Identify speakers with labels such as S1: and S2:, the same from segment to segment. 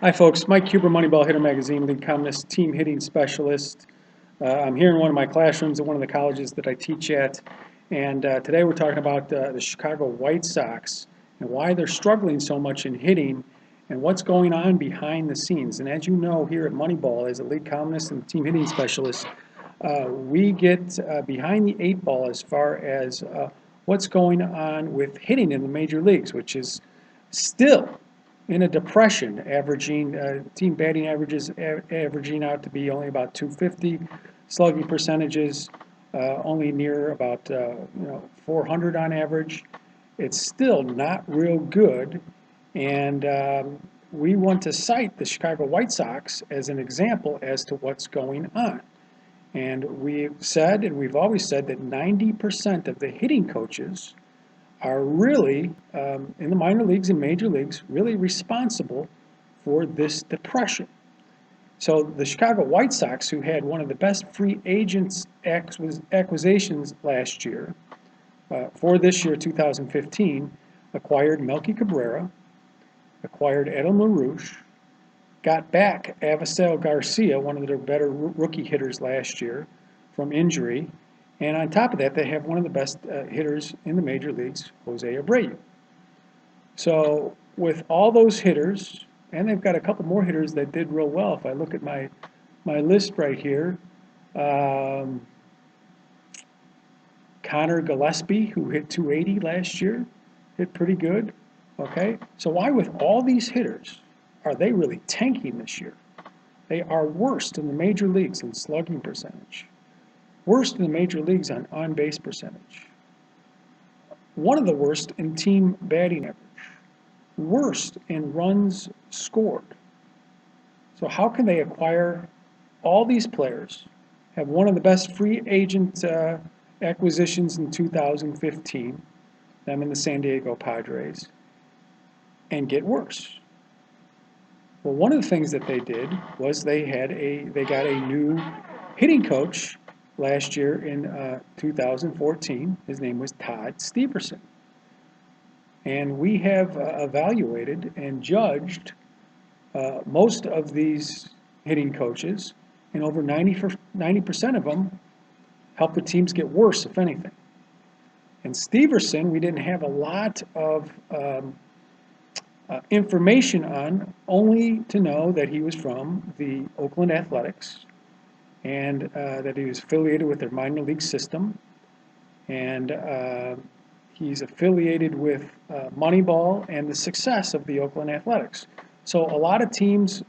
S1: Hi folks, Mike Huber, Moneyball Hitter Magazine, lead columnist, team hitting specialist. I'm here in one of my classrooms at one of the colleges that I teach at, and today we're talking about the Chicago White Sox and why they're struggling so much in hitting and what's going on behind the scenes. And as you know, here at Moneyball, as a lead columnist and team hitting specialist, we get behind the eight ball as far as what's going on with hitting in the major leagues, which is still in a depression, averaging team batting averages averaging out to be only about 250, slugging percentages only near about 400 on average. It's still not real good, and we want to cite the Chicago White Sox as an example as to what's going on. And we've said, and we've always said, that 90% of the hitting coaches are really, in the minor leagues and major leagues, really responsible for this depression. So the Chicago White Sox, who had one of the best free agents acquisitions last year, for this year, 2015, acquired Melky Cabrera, acquired Adam LaRouche, got back Avisel Garcia, one of their better rookie hitters last year, from injury. And on top of that, they have one of the best hitters in the major leagues, Jose Abreu. So with all those hitters, and they've got a couple more hitters that did real well. If I look at my list right here, Connor Gillespie, who hit 280 last year, hit pretty good. Okay, so why with all these hitters are they really tanking this year? They are worst in the major leagues in slugging percentage, worst in the major leagues on on-base percentage, one of the worst in team batting average, worst in runs scored. So how can they acquire all these players, have one of the best free agent acquisitions in 2015, them in the San Diego Padres, and get worse? Well, one of the things that they did was they got a new hitting coach last year in 2014. His name was Todd Steverson. And we have evaluated and judged most of these hitting coaches, and over 90% of them help the teams get worse, if anything. And Steverson, we didn't have a lot of information on, only to know that he was from the Oakland Athletics and that he was affiliated with their minor league system. And he's affiliated with Moneyball and the success of the Oakland Athletics. So a lot of teams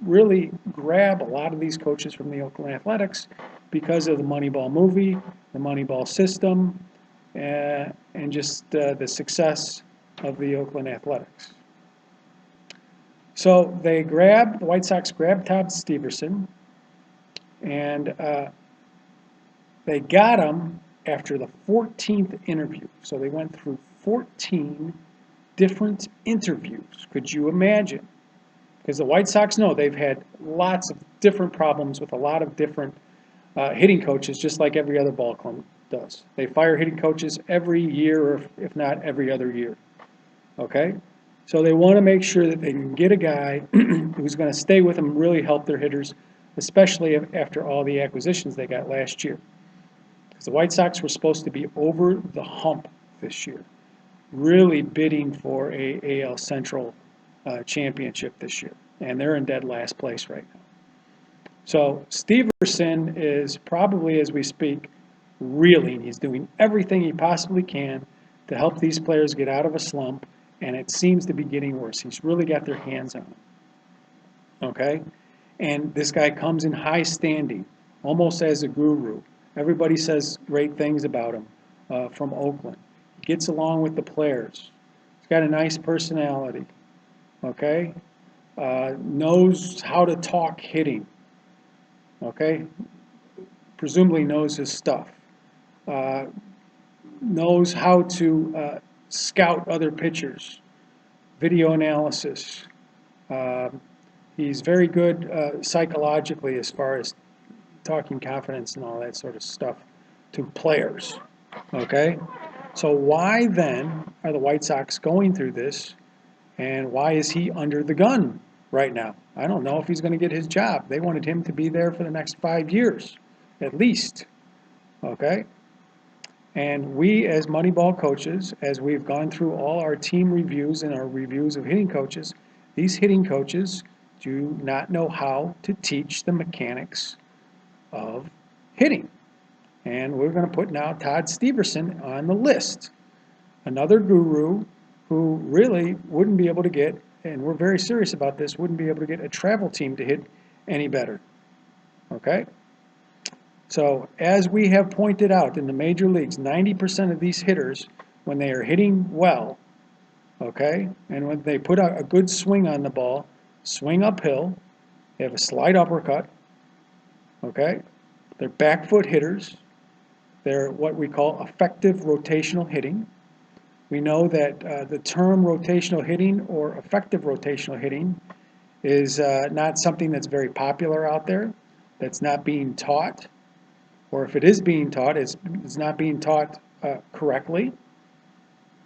S1: really grab a lot of these coaches from the Oakland Athletics because of the Moneyball movie, the Moneyball system, and just the success of the Oakland Athletics. So the White Sox grabbed Todd Steverson, and they got him after the 14th interview. So they went through 14 different interviews. Could you imagine? Because the White Sox know they've had lots of different problems with a lot of different hitting coaches, just like every other ball club does. They fire hitting coaches every year, or if not every other year. Okay? So they want to make sure that they can get a guy who's going to stay with them and really help their hitters, especially after all the acquisitions they got last year. Because the White Sox were supposed to be over the hump this year, really bidding for a AL Central championship this year. And they're in dead last place right now. So Steverson is probably, as we speak, reeling. He's doing everything he possibly can to help these players get out of a slump, and it seems to be getting worse. He's really got their hands on them. Okay? And this guy comes in high standing, almost as a guru. Everybody says great things about him from Oakland. He gets along with the players. He's got a nice personality. Okay? Knows how to talk hitting. Okay? Presumably knows his stuff. Knows how to scout other pitchers, video analysis. He's very good psychologically as far as talking confidence and all that sort of stuff to players. Okay? So why then are the White Sox going through this, and why is he under the gun right now. I don't know if he's going to get his job. They wanted him to be there for the next 5 years, at least. Okay? And we, as Moneyball coaches, as we've gone through all our team reviews and our reviews of hitting coaches, these hitting coaches do not know how to teach the mechanics of hitting. And we're going to put now Todd Steverson on the list, another guru who really wouldn't be able to get, and we're very serious about this, wouldn't be able to get a travel team to hit any better. Okay? So as we have pointed out in the major leagues, 90% of these hitters, when they are hitting well, okay, and when they put out a good swing on the ball, swing uphill, they have a slight uppercut, okay, they're back foot hitters, they're what we call effective rotational hitting. We know that the term rotational hitting or effective rotational hitting is not something that's very popular out there, that's not being taught. Or if it is being taught, it's not being taught correctly,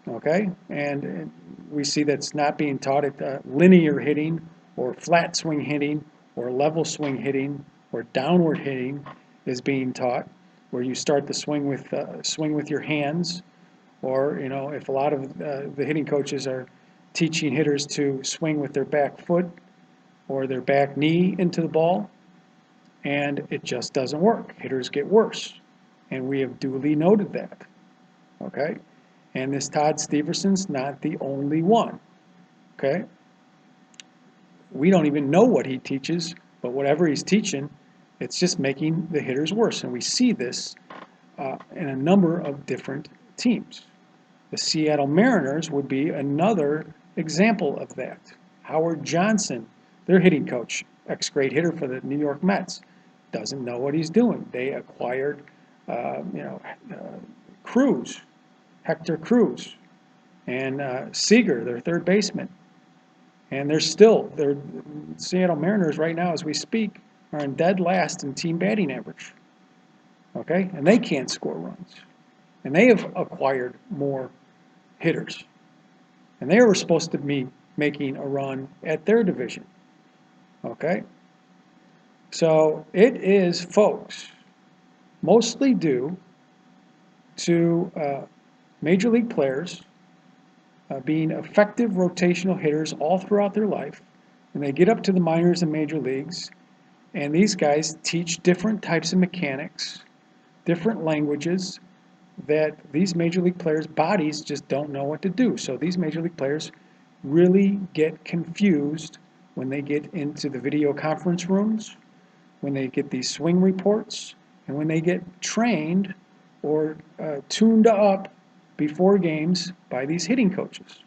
S1: okay? And we see that's not being taught at linear hitting or flat swing hitting or level swing hitting or downward hitting is being taught, where you start the swing with your hands, or if a lot of the hitting coaches are teaching hitters to swing with their back foot or their back knee into the ball, and it just doesn't work. Hitters get worse, and we have duly noted that, okay? And this Todd Steverson's not the only one, okay? We don't even know what he teaches, but whatever he's teaching, it's just making the hitters worse, and we see this in a number of different teams. The Seattle Mariners would be another example of that. Howard Johnson, their hitting coach, ex-great hitter for the New York Mets, doesn't know what he's doing. They acquired, Cruz, Hector Cruz, and Seager, their third baseman. And their Seattle Mariners right now, as we speak, are in dead last in team batting average. Okay? And they can't score runs. And they have acquired more hitters. And they were supposed to be making a run at their division. Okay? So it is, folks, mostly due to major league players being effective rotational hitters all throughout their life. And they get up to the minors and major leagues, and these guys teach different types of mechanics, different languages that these major league players' bodies just don't know what to do. So these major league players really get confused when they get into the video conference rooms, when they get these swing reports, and when they get trained or tuned up before games by these hitting coaches.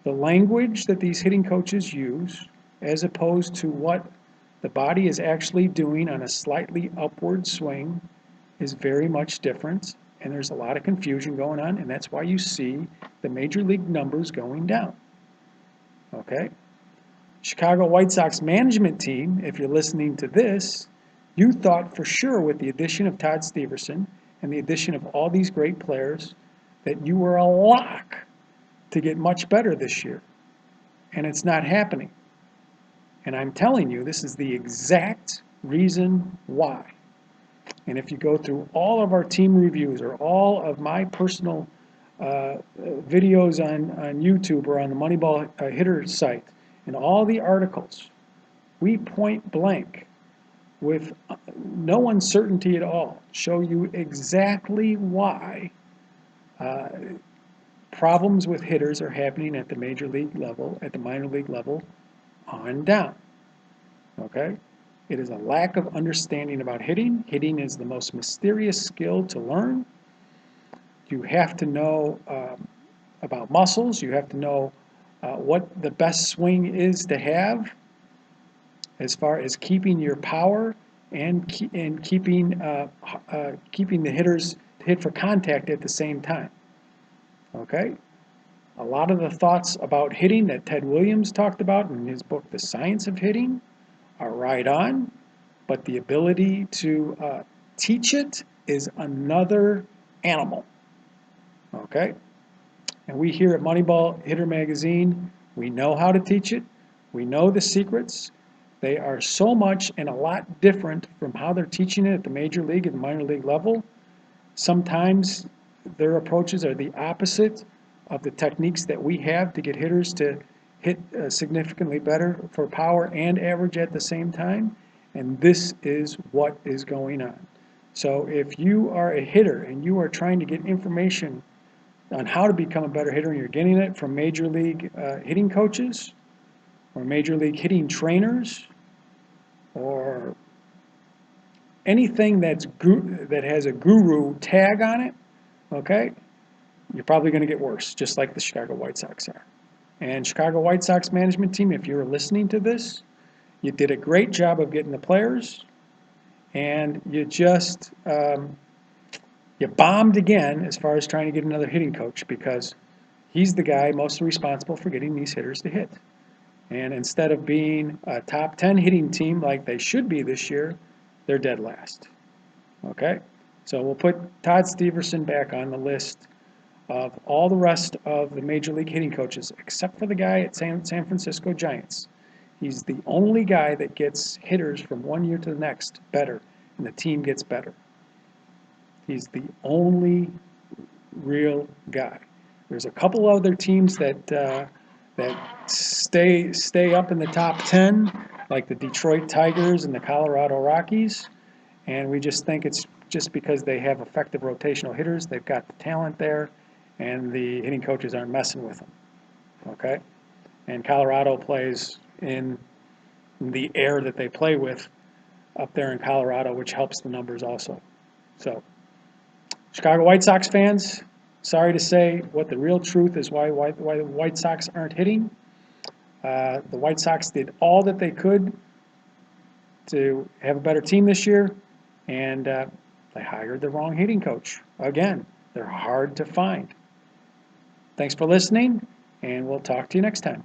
S1: The language that these hitting coaches use, as opposed to what the body is actually doing on a slightly upward swing, is very much different, and there's a lot of confusion going on, and that's why you see the major league numbers going down. Okay? Chicago White Sox management team, if you're listening to this, you thought for sure with the addition of Todd Steverson and the addition of all these great players that you were a lock to get much better this year. And it's not happening. And I'm telling you, this is the exact reason why. And if you go through all of our team reviews or all of my personal videos on YouTube or on the Moneyball hitter site and all the articles, we point blank with no uncertainty at all show you exactly why problems with hitters are happening at the major league level, at the minor league level, on down. Okay? It is a lack of understanding about hitting. Hitting is the most mysterious skill to learn. You have to know about muscles. You have to know what the best swing is to have as far as keeping your power and keeping the hitters to hit for contact at the same time. Okay? A lot of the thoughts about hitting that Ted Williams talked about in his book, The Science of Hitting, are right on, but the ability to teach it is another animal. Okay? And we here at Moneyball Hitter Magazine, we know how to teach it. We know the secrets. They are so much and a lot different from how they're teaching it at the major league and the minor league level. Sometimes their approaches are the opposite of the techniques that we have to get hitters to hit significantly better for power and average at the same time. And this is what is going on. So if you are a hitter and you are trying to get information on how to become a better hitter and you're getting it from major league hitting coaches or major league hitting trainers or anything that has a guru tag on it, okay, you're probably going to get worse, just like the Chicago White Sox are. And Chicago White Sox management team, if you're listening to this, you did a great job of getting the players, and you just you bombed again as far as trying to get another hitting coach, because he's the guy most responsible for getting these hitters to hit. And instead of being a top 10 hitting team like they should be this year, they're dead last. Okay? So we'll put Todd Steverson back on the list of all the rest of the major league hitting coaches, except for the guy at San Francisco Giants. He's the only guy that gets hitters from one year to the next better, and the team gets better. He's the only real guy. There's a couple other teams that stay up in the top 10, like the Detroit Tigers and the Colorado Rockies, and we just think it's just because they have effective rotational hitters, they've got the talent there, and the hitting coaches aren't messing with them, okay? And Colorado plays in the air that they play with up there in Colorado, which helps the numbers also. So, Chicago White Sox fans, sorry to say what the real truth is why the White Sox aren't hitting. The White Sox did all that they could to have a better team this year, and they hired the wrong hitting coach. Again, they're hard to find. Thanks for listening, and we'll talk to you next time.